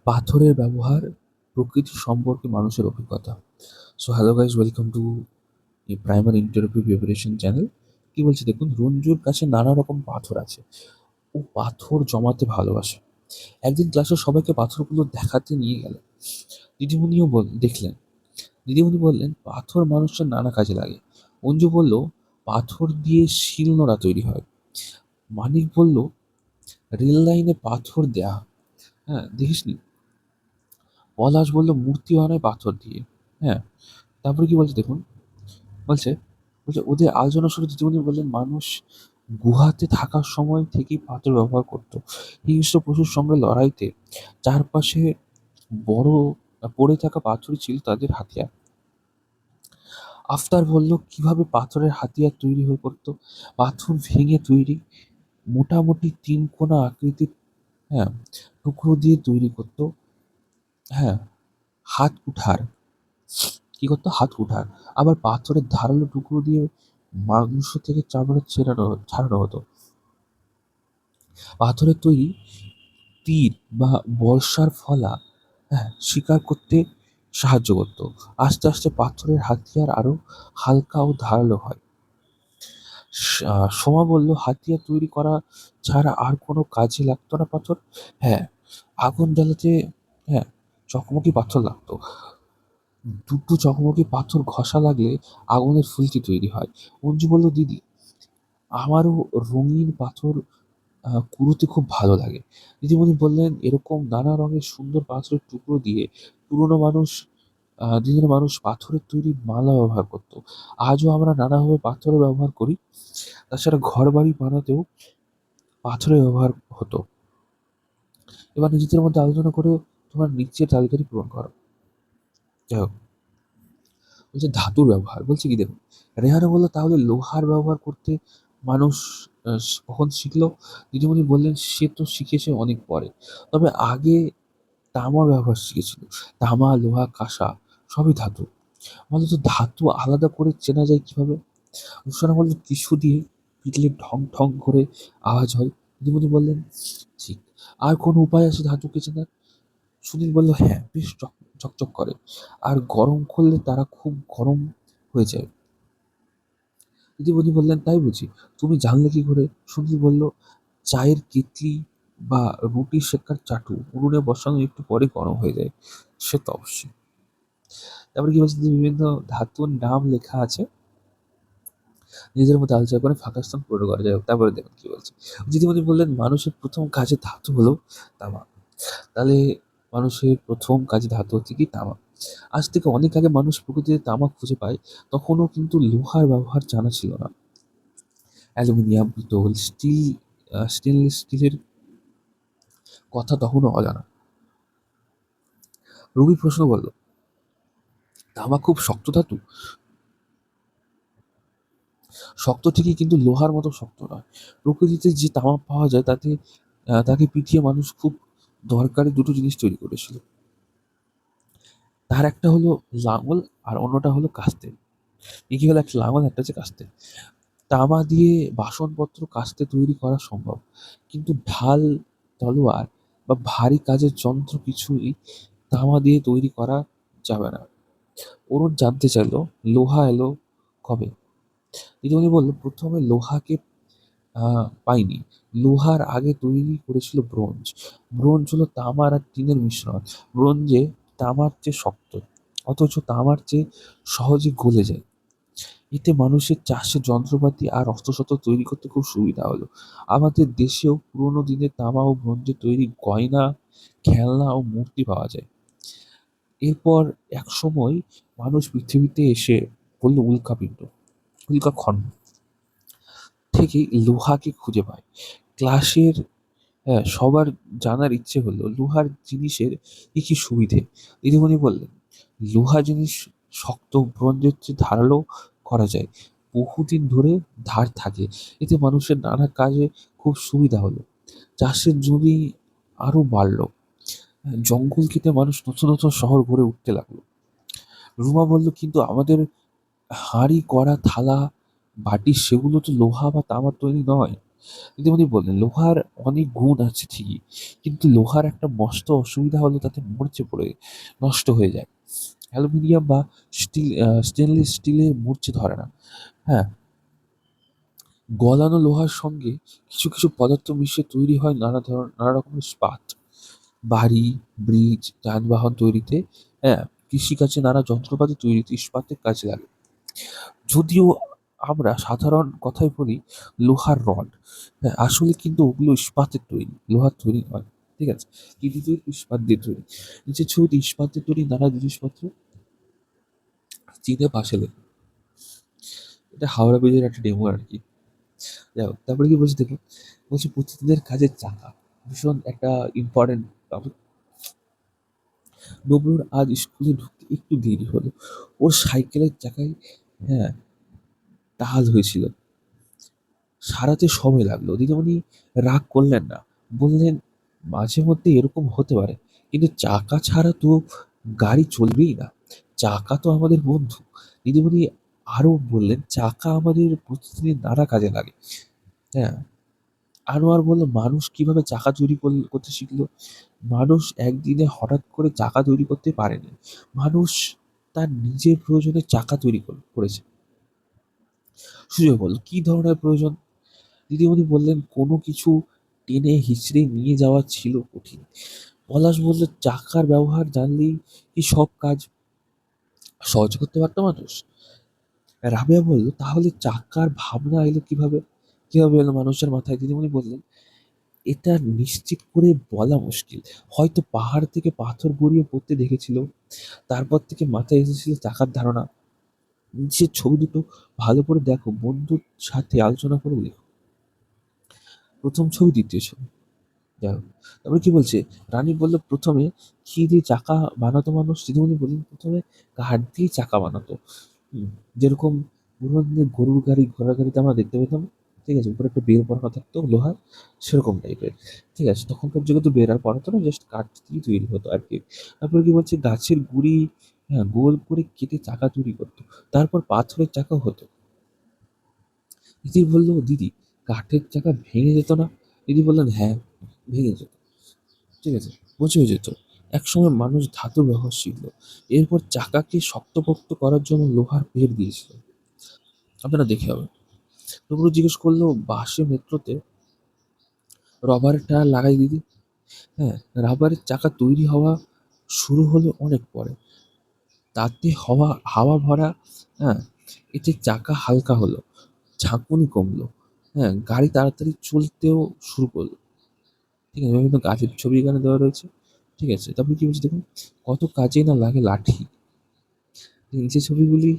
পাথরের ব্যবহার, প্রকৃতি সম্পর্কে মানুষের অভিজ্ঞতা। So hello guys, welcome to এই প্রাইমারি ইন্টারভিউ প্রিপারেশন চ্যানেল। কি বলছি দেখুন, রঞ্জুর কাছে নানা রকম পাথর আছে। ও পাথর জমাতে ভালোবাসে। একদিন ক্লাসে সবাইকে পাথরগুলো দেখাতে নিয়ে গেল। দিদিমণিও দেখলেন। দিদিমণি বললেন, পাথর মানুষের নানা কাজে লাগে। অঞ্জু বলল, পাথর দিয়ে শিলনোড়া তৈরি হয়। মানিক বলল, রেল লাইনে পাথর দেয়া, হ্যাঁ দেখিসনি। পলাশ বলল, মূর্তি বানায় পাথর দিয়ে। হ্যাঁ, তারপরে কি বলছে দেখুন, বলছে বলছে ওদের আলোচনা শুরু দিদিমণি বললেন, মানুষ গুহাতে থাকার সময় থেকেই পাথর ব্যবহার করত। হিংস্র পশুর সঙ্গে লড়াইতে চারপাশে বড় পড়ে থাকা পাথরই ছিল তাদের হাতিয়ার। আফতার বলল, কিভাবে পাথরের হাতিয়ার তৈরি হয়ে পড়তো। পাথর ভেঙে তৈরি মোটামুটি তিন কোনা আকৃতির, হ্যাঁ, টুকরো দিয়ে তৈরি করতো। হ্যাঁ, হাত কুঠার। কি করতো? হাত কুঠার। আবার পাথরের ধারালো টুকরো দিয়ে মাংস থেকে চামড়া ছাড়ানো হতো। পাথরের তৈরি তীর বা বর্ষার ফলা, হ্যাঁ, শিকার করতে সাহায্য করত। আস্তে আস্তে পাথরের হাতিয়ার আরো হালকা ও ধারালো হয়। সোমা বলল, হাতিয়ার তৈরি করা ছাড়া আর কোনো কাজে লাগতো না পাথর? হ্যাঁ, আগুন জ্বালাতে, হ্যাঁ, চকমকি পাথর লাগতো। দুটো চকমকি পাথর ঘষা লাগলে আগুনের ফুলকি তৈরি হয়। অঞ্জু বলল, দিদি, আমারও রঙিন পাথর কুড়োতে খুব ভালো লাগে। দিদিমণি বললেন, এরকম নানা রঙের সুন্দর পাথরের টুকরো দিয়ে পুরনো মানুষ দিনের মানুষ পাথরের তৈরি মালা ব্যবহার করতো। আজও আমরা নানাভাবে পাথরের ব্যবহার করি। তাছাড়া ঘর বাড়ি বানাতেও পাথরের ব্যবহার হতো। এবার নিজেদের মধ্যে আলোচনা করে তোমার নিচের তালিকাটি পূরণ করো। যাই হোক, বলছে ধাতুর ব্যবহার। বলছে কি দেখুন, রেহানা বললো, তাহলে লোহার ব্যবহার করতে মানুষ কখন শিখলো? দিদিমণি বললেন, সে তো শিখেছে অনেক পরে, তবে আগে তামার ব্যবহার শিখেছিল। তামা, লোহা, কাঁসা সবই ধাতু। বলতো ধাতু আলাদা করে চেনা যায় কিভাবে? রুশানা বলল, টিস্যু দিয়ে পিটলে ঢং ঢং করে আওয়াজ হয়। দিদিমণি বললেন, ঠিক। আর কোনো উপায় আছে ধাতুকে চেনার? সুনীল বলল, হ্যাঁ, বেশ চকচক করে, আর গরম করলে তারা খুব গরম হয়ে যায়। দিদিমণি বললেন, তাই বুঝি? তুমি জানলে কি করে? সুনীল বলল, চায়ের কেটলি বা রুটি সেকার চাটু উনুনে বসানো একটু পরে গরম হয়ে যায়। সে তো অবশ্যই। তারপরে কি বলছে, যে বিভিন্ন ধাতুর নাম লেখা আছে, নিজের মধ্যে আলোচনা করে ফাঁকা স্থান পূরণ করা যায়। তারপরে দেখুন কি বলছে। দিদিমণি বললেন, মানুষের প্রথম কাজে ধাতু হলো তামা। তাহলে মানুষের প্রথম কাজে ধাতু হচ্ছে কি? তামা। আজ থেকে অনেক আগে মানুষ প্রকৃতিতে তামা খুঁজে পায়, তখনও কিন্তু লোহার ব্যবহার জানা ছিল না। অ্যালুমিনিয়াম, পিতল, স্টেনলেস স্টিলের কথা তখনও অজানা। রবি প্রশ্ন করল, তামা খুব শক্ত ধাতু? শক্ত ঠিকই, কিন্তু লোহার মতো শক্ত নয়। প্রকৃতিতে যে তামা পাওয়া যায় তাকে পিটিয়ে মানুষ খুব দরকারি দুটো জিনিস তৈরি করেছিল। তার একটা হলো লাঙল, আর অন্যটা হলো কাস্তে। কি হলো? একটা লাঙল, একটা হচ্ছে কাস্তে। তামা দিয়ে বাসনপত্র কাস্তে তৈরি করা সম্ভব, কিন্তু ঢাল, তলোয়ার বা ভারী কাজের যন্ত্র কিছুই তামা দিয়ে তৈরি করা যাবে না। অরুণ জানতে চাইলো, লোহা এলো কবে? দিদিমণি বলল, প্রথমে লোহাকে পাইনি। লোহার আগে তৈরি করেছিল ব্রোঞ্জ। ব্রোঞ্জ হলো তামার আর টিনের মিশ্রণ। ব্রোঞ্জে তামার চেয়ে শক্ত, অথচ তামার চেয়ে সহজে গলে যায়। এতে মানুষের চাষের যন্ত্রপাতি আর অস্ত্রশস্ত্র তৈরি করতে খুব সুবিধা হলো। আমাদের দেশেও পুরোনো দিনের তামা ও ব্রোঞ্জের তৈরি গয়না, খেলনা ও মূর্তি পাওয়া যায়। এরপর এক সময় মানুষ পৃথিবীতে এসে বলল, উল্কাপিণ্ড, উল্কাখন্ড থেকে লোহাকে খুঁজে পায়। ক্লাসের, হ্যাঁ, সবার জানার ইচ্ছে হলো লোহার জিনিসের কি কি সুবিধে। দিদিমণি বললেন, লোহা জিনিস শক্ত, ব্রোঞ্জের চেয়ে ধারালো করা যায়, বহুদিন ধরে ধার থাকে। এতে মানুষের নানা কাজে খুব সুবিধা হলো। চাষের জমি আরো বাড়লো। জঙ্গল কেটে মানুষ নতুন নতুন শহর গড়ে উঠতে লাগলো। রুমা বলল, কিন্তু আমাদের হাঁড়ি কড়া থালা বাটি সেগুলো তো লোহা বা তামার তৈরি নয়। দিদিমণি বললেন, লোহার অনেক গুণ আছে ঠিকই, কিন্তু লোহার একটা মস্ত অসুবিধা হলো তাতে মরচে পড়ে নষ্ট হয়ে যায়। অ্যালুমিনিয়াম বা স্টেনলেস স্টিলে মরচে ধরে না। হ্যাঁ, গলানো লোহার সঙ্গে কিছু কিছু পদার্থ মিশে তৈরি হয় নানা রকমের ইস্পাত। বাড়ি, ব্রিজ, যানবাহন তৈরিতে, হ্যাঁ, কৃষিকাজে, নানা যন্ত্রপাতি তৈরিতে ইস্পাতের কাজে লাগে। যদিও আমরা সাধারণ কথায় বলি লোহার রড, হ্যাঁ, আসলে কিন্তু ওগুলো ইস্পাতের তৈরি, লোহার তৈরি নয়। ঠিক আছে? কি দিয়ে তৈরি? ইস্পাত দিয়ে তৈরি। নিচের ছবিতে ইস্পাত দিয়ে তৈরি নানা জিনিসপত্র চীনে পাশে লেখা। এটা হাওড়া ব্রিজের একটা ডেমো আর কি। যাই হোক, তারপরে কি বলছে দেখুন, বলছে প্রতিদিনের কাজের চাকা, ভীষণ একটা ইম্পর্টেন্ট টপিক। নবরুর আজ স্কুলে ঢুকতে একটু দেরি হলো। ওর সাইকেলের চাকায়, হ্যাঁ, টাল হয়েছিল। সারাতে সময় লাগলো। দিদিমণি রাগ করলেন না। বললেন, মাঝে মধ্যে এরকম হতে পারে, কিন্তু চাকা ছাড়া তো গাড়ি চলবেই না। চাকা তো আমাদের বন্ধু। দিদিমণি আরো বললেন, চাকা আমাদের প্রতিদিনের নানা কাজে লাগে। হ্যাঁ, আনোয়ার বলল, মানুষ কিভাবে চাকা তৈরি করতে শিখলো? মানুষ একদিনে হঠাৎ করে চাকা তৈরি করতে পারেনি। মানুষ তার নিজের প্রয়োজনে চাকা তৈরি করেছে। সুজয় বলল, কি ধরনের প্রয়োজন? দিদিমণি বললেন, কোনো কিছু টেনে হিঁচড়ে নিয়ে যাওয়া ছিল কঠিন। পলাশ বলল, চাকার ব্যবহার জানলেই কি সব কাজ সহজ করতে পারতো মানুষ? রাবেয়া বলল, তাহলে চাকার ভাবনা এলো কিভাবে? কিভাবে এলো মানুষের মাথায়? দিদিমণি বললেন, এটা নিশ্চিত করে বলা মুশকিল। হয়তো পাহাড় থেকে পাথর গড়িয়ে পড়তে দেখেছিল, তারপর থেকে মাথায় এসেছিল চাকার ধারণা। নিচের ছবি দুটো ভালো করে দেখো, বন্ধুর সাথে আলোচনা করে লেখো। প্রথম ছবি, দ্বিতীয় ছবি। যাই হোক, তারপরে কি বলছে, রানী বলল, প্রথমে কি দিয়ে চাকা বানাতো মানুষ? দিদিমণি বললেন, প্রথমে কাঠ দিয়ে চাকা বানাতো। হুম, যেরকম পুরোনো দিনের গরুর গাড়ি, ঘোড়ার গাড়িতে আমরা দেখতে পেতাম। ঠিক আছে, উপরে একটা বেল পরানো থাকতো লোহার, সেরকম টাইপের। ঠিক আছে, তখনকার যুগে তো বেল আর পরাতো না, জাস্ট কাঠ দিয়ে তৈরি হতো আর কি। তারপরে কি বলছে, গাছের গুড়ি, হ্যাঁ, গোল করে কেটে চাকা তৈরি করতো। তারপর পাথরের চাকাও হতো। দিদি বলল, দিদি, কাঠের চাকা ভেঙে যেত না? দিদি বললেন, হ্যাঁ, ভেঙে যেত। ঠিক আছে, পচেও যেত। একসময় মানুষ ধাতু ব্যবহার শিখলো। এরপর চাকাকে শক্তপোক্ত করার জন্য লোহার পের দিয়েছিল। আপনারা দেখে হবে। তবু জিজ্ঞেস করলো, বাসে মেট্রোতে রবারের টায়ার লাগাই দিদি? হ্যাঁ, রাবারের চাকা তৈরি হওয়া শুরু হলো অনেক পরে। তাতে হাওয়া ভরা, হ্যাঁ, এতে চাকা হালকা হলো, ঝাঁকুনি কমলো, হ্যাঁ, গাড়ি তাড়াতাড়ি চলতেও শুরু করলো। ঠিক আছে, বিভিন্ন গাছের ছবি এখানে দেওয়া রয়েছে। ঠিক আছে, তারপরে কি বলছে দেখুন, কত কাজে না লাগে লাঠি। নিচের ছবিগুলি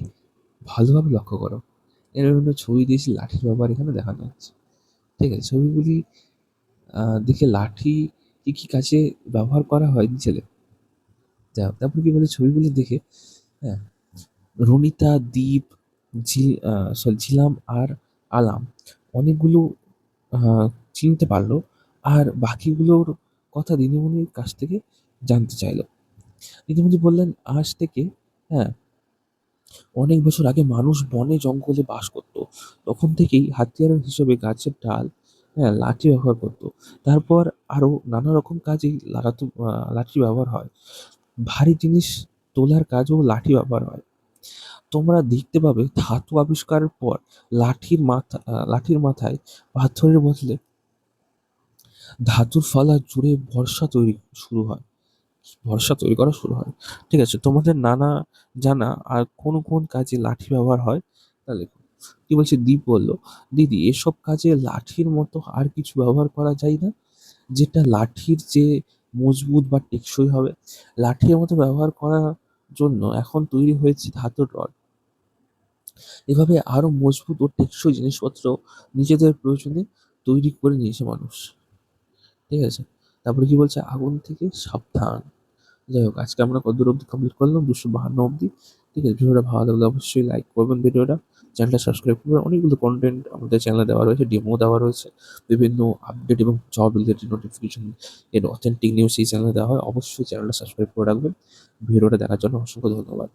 ভালোভাবে লক্ষ্য করো। এর বিভিন্ন ছবি দিয়েছি, লাঠির ব্যবহার এখানে দেখানো হচ্ছে। ঠিক আছে, ছবিগুলি দেখে লাঠি কি কি কাজে ব্যবহার করা হয় নিচে লেখো। যাই হোক, তারপর কি বলে, ছবিগুলি দেখে, হ্যাঁ, রনিতা, দীপ, ঝিলাম আর আলাম অনেকগুলো আহ, চিনতে পারলো, আর বাকিগুলোর কথা দিদিমণির কাছ থেকে জানতে চাইলো। দিদিমণি বললেন, আজ থেকে, হ্যাঁ, অনেক বছর আগে মানুষ বনে জঙ্গলে বাস করত। তখন থেকেই হাতিয়ার হিসেবে গাছের ডাল, হ্যাঁ, লাঠি ব্যবহার করতো। তারপর আরো নানা রকম কাজেই লাঠি ব্যবহার হয়। ভারী জিনিস তোলার কাজেও লাঠি ব্যবহার হয়। তোমরা দেখতে পাবে, ধাতু আবিষ্কারের পর লাঠির মাথায় পাথরের বদলে ধাতুর ফলা জুড়ে ভরসা তৈরি করা শুরু হয়। ঠিক আছে, তোমাদের নানা জানা আর কোন কোন কাজে লাঠি ব্যবহার হয় তা লেখো। কি বলছে, দীপ বলল, দিদি, এসব কাজে লাঠির মতো আর কিছু ব্যবহার করা যায় না, যেটা লাঠির যে মজবুত বা টেকসই হবে? লাঠির মতো ব্যবহার করার জন্য এখন তৈরি হয়েছে ধাতুর রড। এভাবে আরো মজবুত ও টেকসই জিনিসপত্র নিজেদের প্রয়োজনে তৈরি করে নিয়েছে মানুষ। ঠিক আছে, তারপরে কি বলছে, আগুন থেকে সাবধান। যাই হোক, আজকে আমরা কত দূর অব্দি কমপ্লিট করলাম? 252 অব্দি। ঠিক আছে, ভিডিওটা ভালো লাগলে অবশ্যই লাইক করবেন, ভিডিওটা চ্যানেলটা সাবস্ক্রাইব করবেন। অনেকগুলো কন্টেন্ট আমাদের চ্যানেলে দেওয়া রয়েছে, ডেমো দেওয়া রয়েছে, বিভিন্ন আপডেট এবং জব রিলেটেড নোটিফিকেশন এর অথেন্টিক নিউজ এই চ্যানেলে দেওয়া হয়। অবশ্যই চ্যানেলটা সাবস্ক্রাইব করে রাখবেন। ভিডিওটা দেখার জন্য অসংখ্য ধন্যবাদ।